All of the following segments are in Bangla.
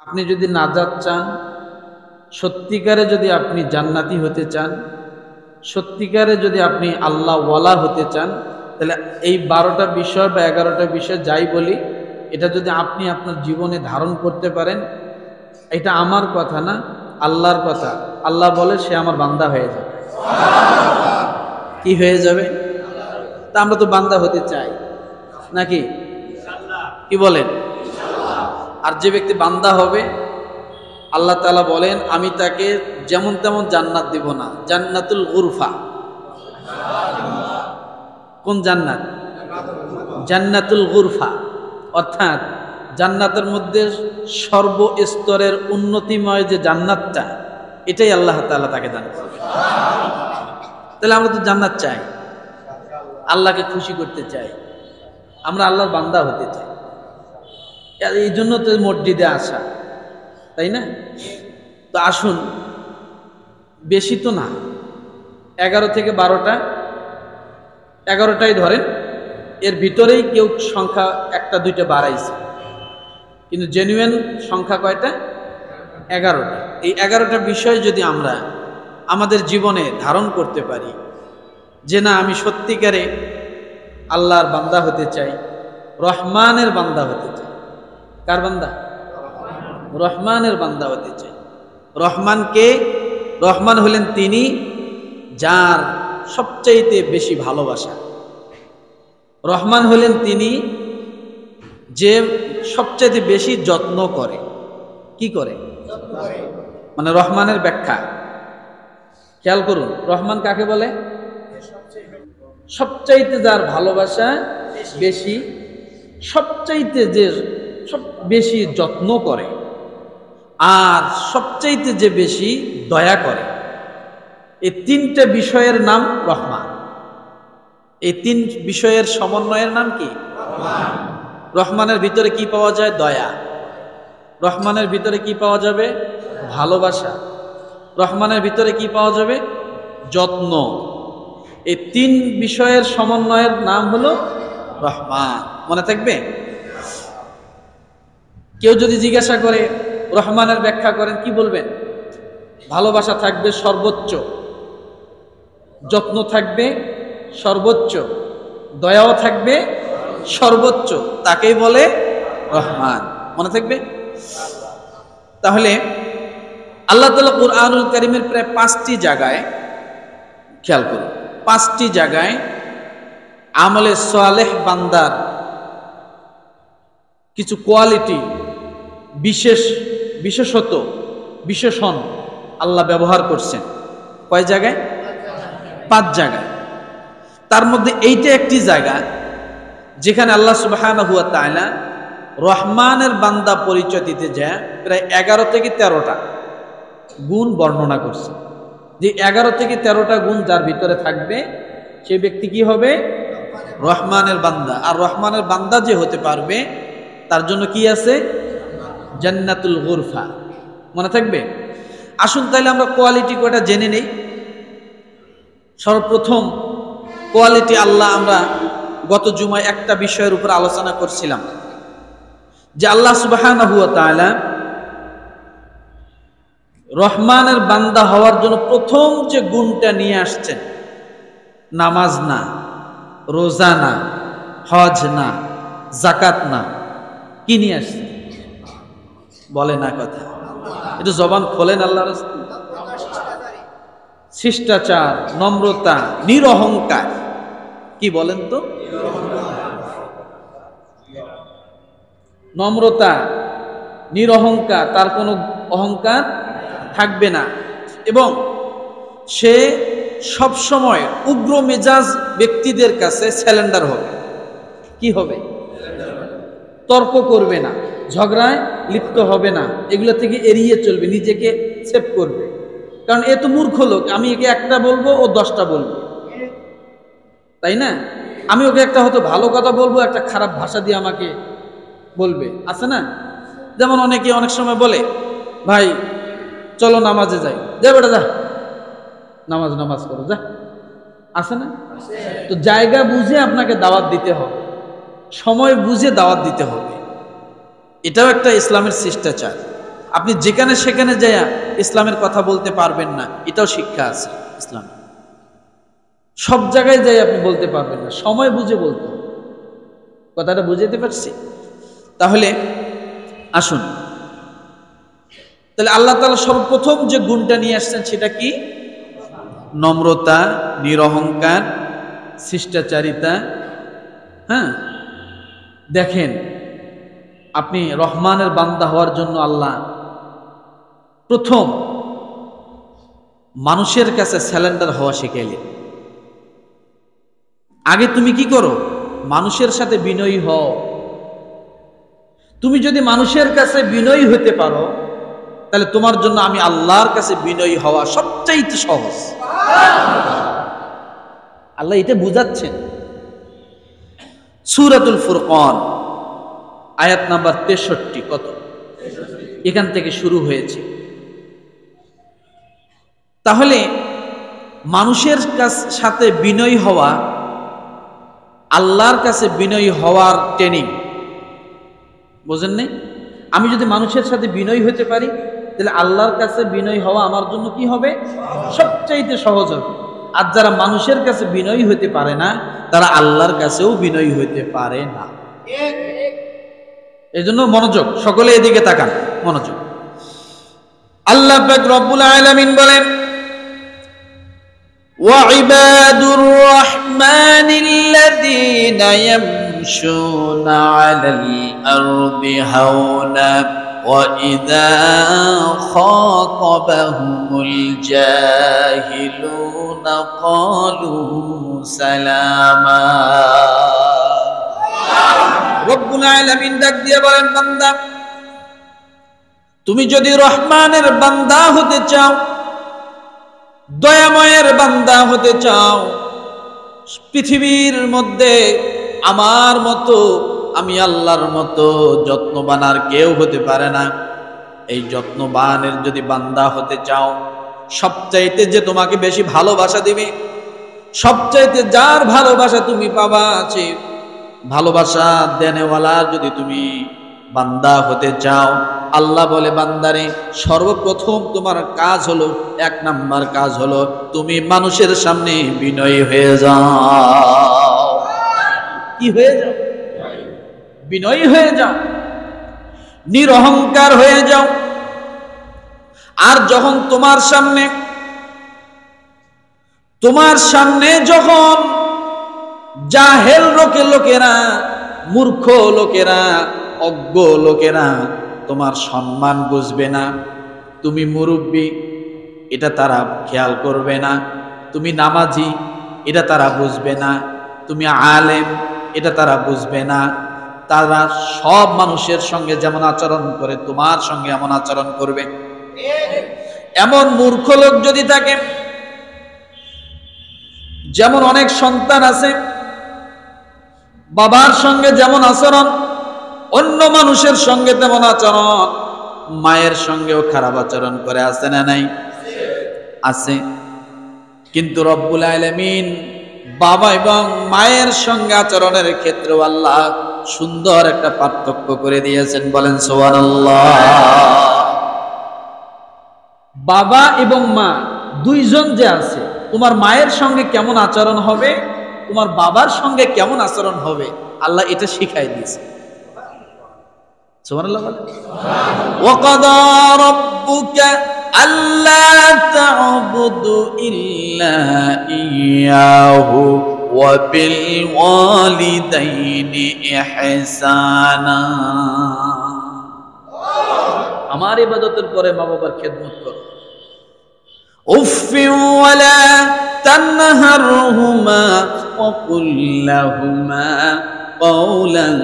আপনি যদি নাজাত চান, সত্যিকারে যদি আপনি জান্নাতি হতে চান, সত্যিকারে যদি আপনি আল্লাহ ওয়ালা হতে চান, তাহলে এই 12টা বিষয় বা 11টা বিষয় যাই বলি, এটা যদি আপনি আপনার জীবনে ধারণ করতে পারেন, এটা আমার কথা না, আল্লাহর কথা। আল্লাহ বলে সে আমার বান্দা হয়ে যাবে। কি হয়ে যাবে? তা আমরা তো বান্দা হতে চাই নাকি? কি বলেন? আর যে ব্যক্তি বান্দা হবে, আল্লাহ তাআলা বলেন আমি তাকে যেমন তেমন জান্নাত দিব না, জান্নাতুল গুরফা। কোন জান্নাত? জান্নাতুল গুরফা, অর্থাৎ জান্নাতের মধ্যে সর্বস্তরের উন্নতিময় যে জান্নাতটা, এটাই আল্লাহ তাআলা তাকে দান করবে। তাহলে আমরা তো জান্নাত চাই, আল্লাহকে খুশি করতে চাই, আমরা আল্লাহর বান্দা হতে চাই। এই জন্য তো মসজিদে আসা, তাই না? তো আসুন, বেশি তো না, 11 থেকে 12টা, 11টাই ধরেন, এর ভিতরেই কেউ সংখ্যা 1টা 2টা বাড়াইছে, কিন্তু জেনুইন সংখ্যা কয়টা? 11টা। এই 11টা বিষয় যদি আমরা আমাদের জীবনে ধারণ করতে পারি, যে না আমি সত্যিকারে আল্লাহর বান্দা হতে চাই, রহমানের বান্দা হতে চাই। কার বান্দা? রহমানের বান্দা হতে চাই। রহমান কে? রহমান হলেন তিনি যার সবচাইতে বেশি ভালোবাসা। রহমান হলেন তিনি যে সবচাইতে বেশি যত্ন করে। কি করে? মানে রহমানের ব্যাখ্যা খেয়াল করুন। রহমান কাকে বলে? সবচাইতে যার ভালোবাসা বেশি, সবচাইতে যে সব বেশি যত্ন করে, আর সবচাইতে যে বেশি দয়া করে। এই 3টে বিষয়ের নাম রহমান। এই 3 বিষয়ের সমন্বয়ের নাম কি? রহমান। রহমানের ভিতরে কি পাওয়া যায়? দয়া। রহমানের ভিতরে কি পাওয়া যাবে? ভালোবাসা। রহমানের ভিতরে কি পাওয়া যাবে? যত্ন। এই 3 বিষয়ের সমন্বয়ের নাম হলো রহমান। মনে থাকবে? কেউ যদি জিজ্ঞাসা করে রহমানের ব্যাখ্যা করেন, কি বলবেন? ভালোবাসা থাকবে সর্বোচ্চ, যত্ন থাকবে সর্বোচ্চ, দয়াও থাকবে সর্বোচ্চ, তাকেই বলে রহমান। মনে থাকবে? তাহলে আল্লাহ তাআলা কুরআনুল কারীমের প্রায় 5টি জায়গায়, খেয়াল করুন, 5টি জায়গায় আমলে সালেহ বান্দার কিছু কোয়ালিটি, বিশেষত বিশেষণ আল্লাহ ব্যবহার করছেন। কয় জায়গায়? 5 জায়গায়। তার মধ্যে এইটা একটি জায়গা যেখানে আল্লাহ সুবহানাহু ওয়া তাআলা রহমানের বান্দা পরিচয় দিতে যায় প্রায় 11 থেকে 13টা গুণ বর্ণনা করছে। যে 11 থেকে 13টা গুণ যার ভিতরে থাকবে, সে ব্যক্তি কি হবে? রহমানের বান্দা। আর রহমানের বান্দা যে হতে পারবে, তার জন্য কি আছে? জান্নাতুল গুরফা। মনে থাকবে? আসুন তাহলে আমরা কোয়ালিটি কয়টা জেনে নেই। সর্বপ্রথম কোয়ালিটি আল্লাহ, আমরা গত জুমায় একটা বিষয়ের উপর আলোচনা করছিলাম, যে আল্লাহ সুবহানাহু ওয়া তাআলা রহমানের বান্দা হওয়ার জন্য প্রথম যে গুণটা নিয়ে আসছেন, নামাজ না, রোজা না, হজ না, যাকাত না, কি নিয়ে আসছেন? বলে না কথা, একটু জবান খোলেন। আল্লাহর রাস্তায় শিষ্টাচার, নম্রতা, নিরহংকার। কি বলেন তো? নম্রতা, নিরহংকার, তার কোনো অহংকার থাকবে না, এবং সে সব সময় উগ্র মেজাজ ব্যক্তিদের কাছে স্যালেন্ডার হবে। কি হবে? তর্ক করবে না, ঝগড়ায় লিপ্ত হবে না, এগুলো থেকে এড়িয়ে চলবে, নিজেকে সেভ করবে। কারণ এ তো মূর্খ লোক, আমি একে একটা বলবো, ও 10টা বলবে, তাই না? আমি ওকে একটা হয়তো ভালো কথা বলবো, একটা খারাপ ভাষা দিয়ে আমাকে বলবে, আছে না? যেমন অনেকে অনেক সময় বলে, ভাই চলো নামাজে যাই, যা বেটা যা, নামাজ করো যা, আছে না? তো জায়গা বুঝে আপনাকে দাওয়াত দিতে হবে, সময় বুঝে দাওয়াত দিতে হবে। এটাও একটা ইসলামের শিষ্টাচার। আপনি যেখানে সেখানে যাইয়া ইসলামের কথা বলতে পারবেন না, এটাও শিক্ষা আছে ইসলাম। সব জায়গায় যাই আপনি বলতে পারবেন না, সময় বুঝে বলতে হবে। কথাটা বুঝাতে পারছি? তাহলে আসুন, তাহলে আল্লাহ তাআলা সর্বপ্রথম যে গুণটা নিয়ে আসছেন সেটা কি? নম্রতা, নিরহংকার, শিষ্টাচারিতা। হ্যাঁ, দেখেন আপনি রহমানের বান্দা হওয়ার জন্য আল্লাহ প্রথম মানুষের কাছে স্যালেন্ডার হওয়া শিখাইলেন। আগে তুমি কি করো? মানুষের সাথে বিনয়ী হও। তুমি যদি মানুষের কাছে বিনয়ী হতে পারো, তাহলে তোমার জন্য আমি আল্লাহর কাছে বিনয়ী হওয়া সবচাইতে সহজ। আল্লাহ এটা বুঝাচ্ছেন। সূরাতুল ফুরকান আয়াত নাম্বার 63, কত? এখান থেকে শুরু হয়েছে। তাহলে মানুষের সাথে বিনয়ী হওয়া, আল্লাহর কাছে বিনয়ী হওয়ার ট্রেনিং, বোঝেন নাই? আমি যদি মানুষের সাথে বিনয়ী হতে পারি, তাহলে আল্লাহর কাছে বিনয়ী হওয়া আমার জন্য কি হবে? সবচাইতে সহজ হবে। আর যারা মানুষের কাছে বিনয়ী হতে পারে না, তারা আল্লাহর কাছেও বিনয়ী হতে পারে না। এই জন্য মনোযোগ, সকলে এদিকে তাকান, মনোযোগ। আল্লাহ পাক রব্বুল আলামিন বলেন, ওয়াইবাদুর রাহমানিল্লাযীনা ইয়ামশুনা আলাল আরদি হাওনা ওয়া ইযা খাতাবাহুমুল জাহিলুনা ক্বালু সালামা। রব্বুল আলামিন ডাক দিয়ে বলেন, বান্দা, তুমি যদি রহমানের বান্দা হতে চাও, দয়াময়ের বান্দা হতে চাও, পৃথিবীর মধ্যে আমার মতো, আমি আল্লাহর মতো যত্নবান আর কেউ হতে পারে না। এই যত্নবানের যদি বান্দা হতে চাও, সবচাইতে যে তোমাকে বেশি ভালোবাসা দিবে, সবচাইতে যার ভালোবাসা তুমি পাবা আছে, ভালোবাসা দেনেওয়ালার যদি তুমি বান্দা হতে চাও, আল্লাহ বলে, বান্দারে, সর্বপ্রথম তোমার কাজ হলো, 1 নাম্বার কাজ হলো, তুমি মানুষের সামনে বিনয়ী হয়ে যাও। কি হয়ে যাও? বিনয়ী হয়ে যাও, নিরহংকার হয়ে যাও। আর যখন তোমার সামনে যখন জাহেল লোকেরা, মূর্খ লোকেরা, অজ্ঞ লোকেরা তোমার সম্মান বুঝবে না, তুমি মুরব্বী এটা তারা খেয়াল করবে না, তুমি নামাজি এটা তারা বুঝবে না, তুমি আলেম এটা তারা বুঝবে না, তারা সব মানুষের সঙ্গে যেমন আচরণ করে তোমার সঙ্গে এমন আচরণ করবে। এমন মূর্খ লোক যদি থাকে, যেমন অনেক সন্তান আছে, বাবার সঙ্গে যেমন আচরণ, অন্য মানুষের সঙ্গে তেমন আচরণ, মায়ের সঙ্গেও খারাপ আচরণ করে, আছে না নাই? আছে। কিন্তু রব্বুল আলামিন বাবা এবং মায়ের সঙ্গে আচরণের ক্ষেত্রে আল্লাহ সুন্দর একটা পার্থক্য করে দিয়েছেন, বলেন সুবহানাল্লাহ। বাবা এবং মা দুইজন যে আছে, তোমার মায়ের সঙ্গে কেমন আচরণ হবে, তোমার বাবার সঙ্গে কেমন আচরণ হবে, আল্লাহ এটা শিখাই দিয়েছে। সুবহানাল্লাহ। ওয়া ক্বাদা রাব্বুকা আল্লা তা'বুদু ইল্লা ইয়াহু ওয়া বিল ওয়ালিদাইনি ইহসানা। আমার ইবাদতের পরে মা বাবার খেদমত করো। উফি ওয়ালা তানহারহুমা ওয়া কুল লাহুমা কওলান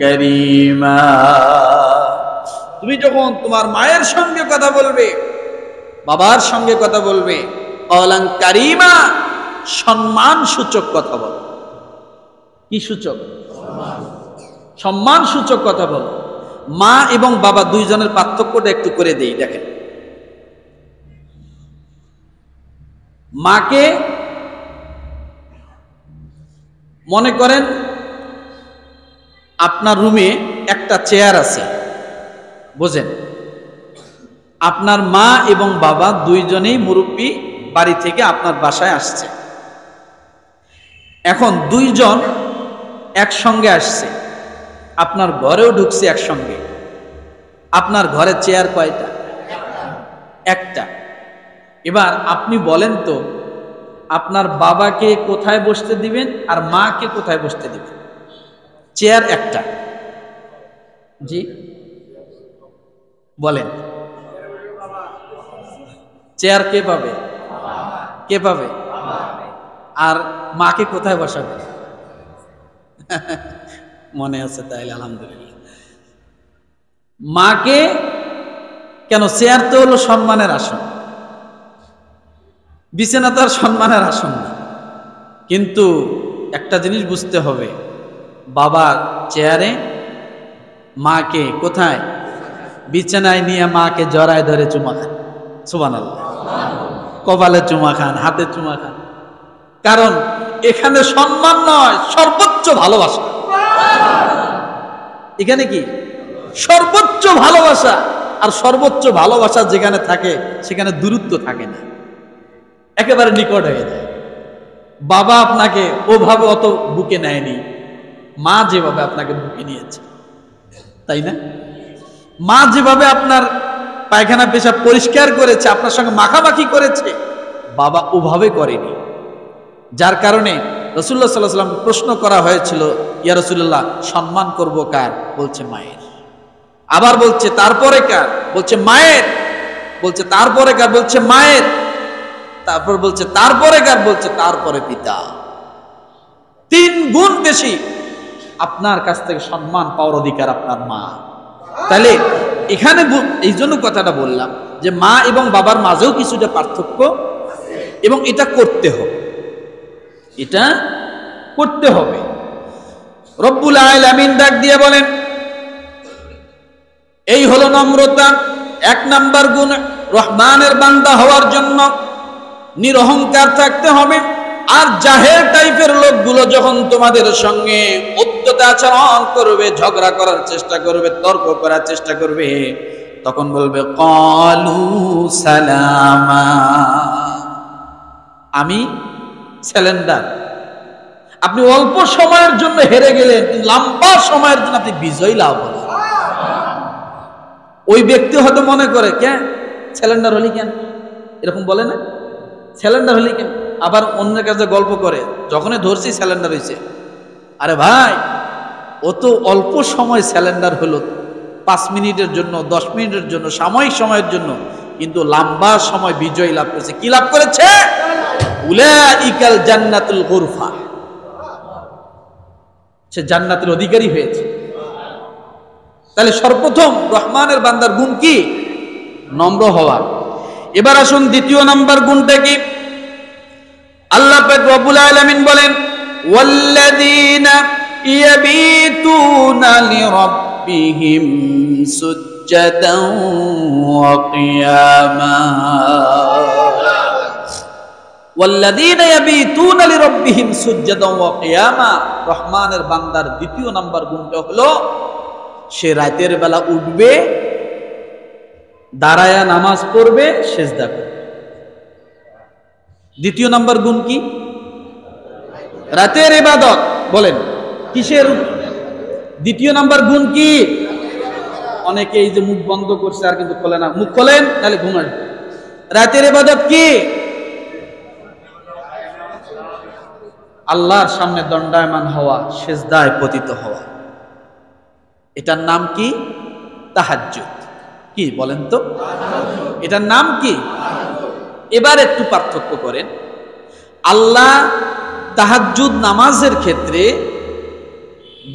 কারীমা। তুমি যখন তোমার মায়ের সঙ্গে কথা বলবে, বাবার সঙ্গে কথা বলবে, কওলান কারীমা, সম্মান সূচক কথা বলো। কি সূচক? সম্মান সূচক কথা বলো। মা এবং বাবা দুইজনের পার্থক্যটা একটু করে দেই, দেখেন। মাকে মনে করেন আপনার রুমে একটা চেয়ার আছে, বোঝেন, আপনার মা এবং বাবা দুইজনেই মুরব্বী বাড়ি থেকে আপনার বাসায় আসছে। এখন দুইজন একসঙ্গে আসছে, আপনার ঘরেও ঢুকছে একসঙ্গে। আপনার ঘরে চেয়ার কয়টা? একটা। এবার আপনি বলেন তো, আপনার বাবাকে কোথায় বসতে দিবেন আর মাকে কোথায় বসতে দিবেন? চেয়ার একটা। জি বলেন, চেয়ার কে পাবে? কে পাবে? আর মাকে কোথায় বসাবে? মনে আছে তাইলে আলহামদুলিল্লাহ। মাকে কেন? চেয়ার তো হলো সম্মানের আসন, বিছানা তো আর সম্মানের আসন না। কিন্তু একটা জিনিস বুঝতে হবে, বাবার চেয়ারে, মাকে কোথায়? বিছানায় নিয়ে মাকে জড়ায় ধরে চুমা খান। সুবহানাল্লাহ। কপালে চুমা খান, হাতে চুমা খান। কারণ এখানে সম্মান নয়, সর্বোচ্চ ভালোবাসা। এখানে কি? সর্বোচ্চ ভালোবাসা। আর সর্বোচ্চ ভালোবাসা যেখানে থাকে সেখানে দূরত্ব থাকে না, একেবারে নিকট হয়ে যায়। বাবা আপনাকে ওভাবে অত বুকে নেয়নি, মা যেভাবে আপনাকে বুকে নিয়েছে, তাই না? মা যেভাবে আপনার পায়খানা পেশাব পরিষ্কার করেছে, আপনার সঙ্গে মাখামাখি করেছে, বাবা ওভাবে করেনি। যার কারণে রাসূলুল্লাহ সাল্লাল্লাহু আলাইহি ওয়াসাল্লামকে প্রশ্ন করা হয়েছিল, ইয়া রাসূলুল্লাহ, সম্মান করব কার? বলছে মায়ের। আবার বলছে তারপরে কার? বলছে মায়ের। বলছে তারপরে কার? বলছে মায়ের। তারপর বলছে তারপরে কার? বলছে তারপরে পিতা। 3 গুণ বেশি আপনার কাছ থেকে সম্মান পাওয়ার অধিকার আপনার মা। তাহলে এখানে এই জন্য কথাটা বললাম যে মা এবং বাবার মাঝেও কিছুটা পার্থক্য, এবং এটা করতে হবে, এটা করতে হবে। রব্বুল আলামিন ডাক দিয়ে বলেন, এই হলো নম্রতা। 1 নাম্বার গুণ, রহমানের বান্দা হওয়ার জন্য নিরহংকার থাকতে হবে। আর জাহেল টাইপের লোকগুলো যখন তোমাদের সঙ্গে উদ্ধত আচরণ করবে, ঝগড়া করার চেষ্টা করবে, তর্ক করার চেষ্টা করবে, তখন বলবে ক্বালু সালামা, আমি স্যালেন্ডার। আপনি অল্প সময়ের জন্য হেরে গেলেন, লম্বা সময়ের জন্য আপনি বিজয়ী লাভ হলেন। ওই ব্যক্তি হয়তো মনে করে, কে স্যালেন্ডার হলি কেন, এরকম বলে না, স্যালেন্ডার হলি কেন। আবার অন্যের কাছে গল্প করে, যখনই ধরছি স্যালেন্ডার হয়েছে। আরে ভাই, ও তো অল্প সময় স্যালেন্ডার হলো, 5 মিনিটের জন্য, 10 মিনিটের জন্য, সাময়িক সময়ের জন্য, কিন্তু লম্বা সময় বিজয় লাভ করেছে। কি লাভ করেছে? উলাইকাল জান্নাতুল গুরফা, সে জান্নাতের অধিকারী হয়েছে। তাহলে সর্বপ্রথম রহমানের বান্দার গুণ কি? নম্র হওয়া। এবার আসুন দ্বিতীয় নাম্বার গুণটা কি? আল্লাহ পাক রব্বুল আলামিন বলেন, ওয়াল্লাযীনা ইয়াবিতুনা লিরাব্বিহিম সুজ্জাদান ওয়া কিয়ামা। ওয়াল্লাযীনা ইয়াবিতুনা লিরাব্বিহিম সুজ্জাদান ওয়া কিয়ামা। রহমানের বান্দার দ্বিতীয় নাম্বার গুণটা হলো, সে রাতের বেলা উঠবে, দাঁড়ায়া নামাজ পড়বে, সিজদা করবে। দ্বিতীয় নাম্বার গুণ কি? রাতের ইবাদত। বলেন কিসের? দ্বিতীয় নাম্বার গুণ কি? অনেকে এই যে মুখ বন্ধ করছে আর কিন্তু খোলে না, মুখ খোলেন তাহলে ঘুম আসবে। রাতের ইবাদত কি? আল্লাহর সামনে দণ্ডায়মান হওয়া, সিজদায় পতিত হওয়া। এটার নাম কি? তাহাজ্জুদ। কি বলেন তো, এটার নাম কি? এবার একটু পার্থক্য করেন। আল্লাহ তাহাজ্জুদ নামাজের ক্ষেত্রে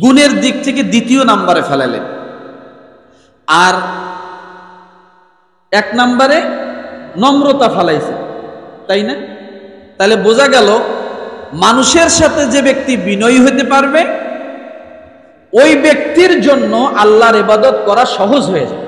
গুণের দিক থেকে দ্বিতীয় নাম্বারে ফেলালেন, আর 1 নাম্বারে নম্রতা ফেলাইছে, তাই না? তাহলে বোঝা গেল, মানুষের সাথে যে ব্যক্তি বিনয়ী হতে পারবে, ওই ব্যক্তির জন্য আল্লাহর ইবাদত করা সহজ হয়ে যায়।